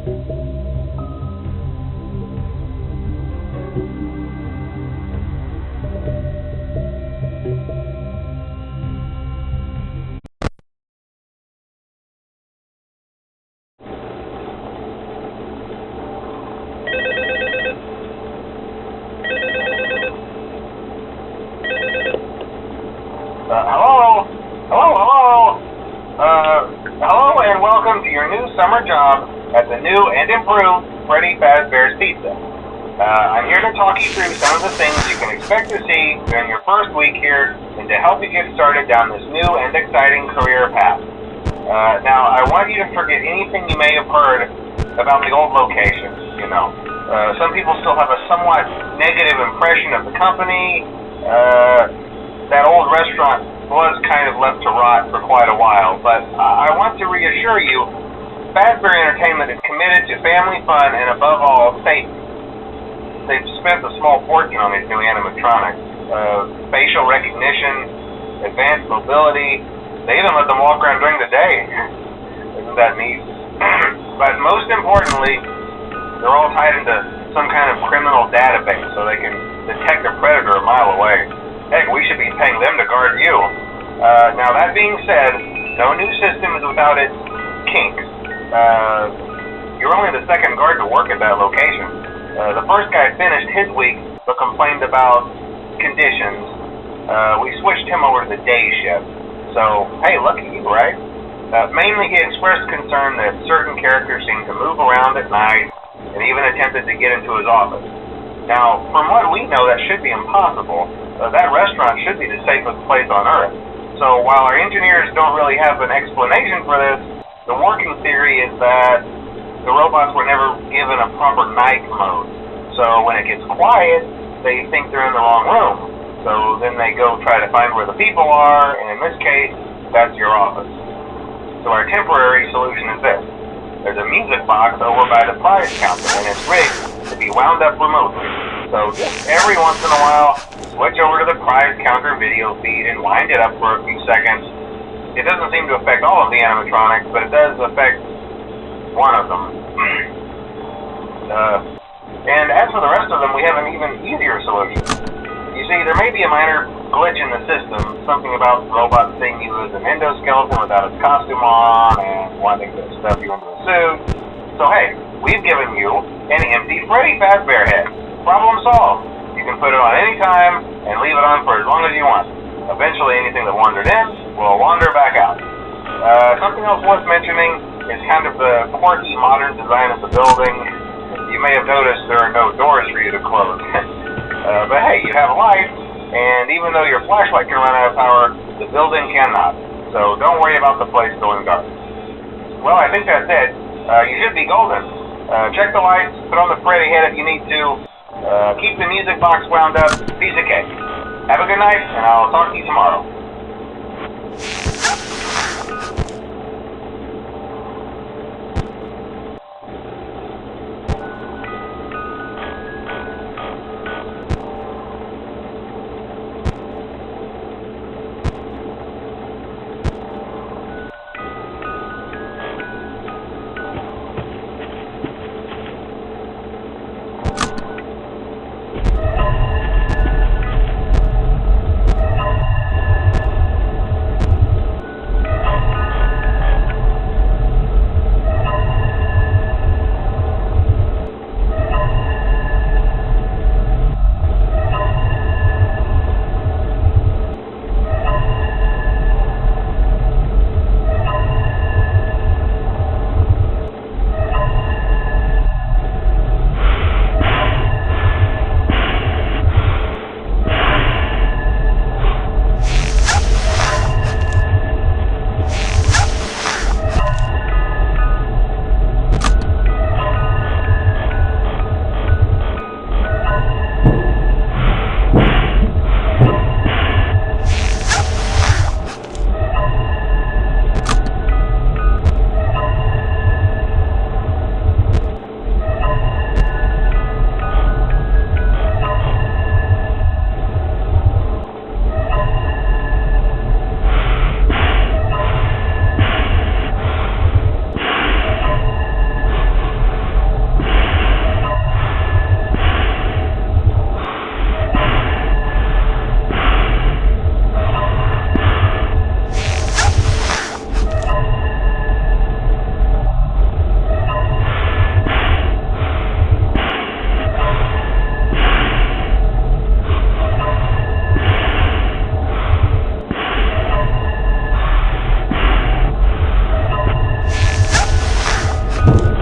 Hello? Hello and welcome to your new summer job at the new and improved Freddy Fazbear's Pizza. I'm here to talk you through some of the things you can expect to see during your first week here and to help you get started down this new and exciting career path. Now, I want you to forget anything you may have heard about the old location, some people still have a somewhat negative impression of the company. That old restaurant was kind of left to rot for quite a while, but I want to reassure you, Fazbear Entertainment is committed to family fun and above all, safety. They've spent a small fortune on these new animatronics. Facial recognition, advanced mobility, they even let them walk around during the day. Isn't that neat? But most importantly, they're all tied into some kind of criminal database so they can detect a predator a mile away. Heck, we should be paying them to guard you. Now, that being said, no new system is without its kinks. You're only the second guard to work at that location. The first guy finished his week but complained about conditions. We switched him over to the day shift. So, hey, lucky you, right? Mainly he expressed concern that certain characters seemed to move around at night and even attempted to get into his office. Now, from what we know, that should be impossible. That restaurant should be the safest place on Earth. So while our engineers don't really have an explanation for this, the working theory is that the robots were never given a proper night mode. So when it gets quiet, they think they're in the wrong room. So then they go try to find where the people are, and in this case, that's your office. So our temporary solution is this. There's a music box over by the prize counter, and it's rigged to be wound up remotely. So just every once in a while, switch over to the prize counter video feed and wind it up for a few seconds. It doesn't seem to affect all of the animatronics, but it does affect one of them. And as for the rest of them, we have an even easier solution. You see, there may be a minor glitch in the system, something about robots seeing you as an endoskeleton without its costume on and wanting to stuff you into a suit. So hey, we've given you an empty Freddy Fazbear head. Problem solved. You can put it on any time and leave it on for as long as you want. Eventually anything that wandered in will wander back out. Something else worth mentioning is kind of the quirky modern design of the building. You may have noticed there are no doors for you to close. But hey, you have a light, and even though your flashlight can run out of power, the building cannot. So don't worry about the place going dark. Well, I think that's it. You should be golden. Check the lights, put on the Freddy head if you need to. Keep the music box wound up. Piece of cake. Have a good night, and I'll talk to you tomorrow. Bye.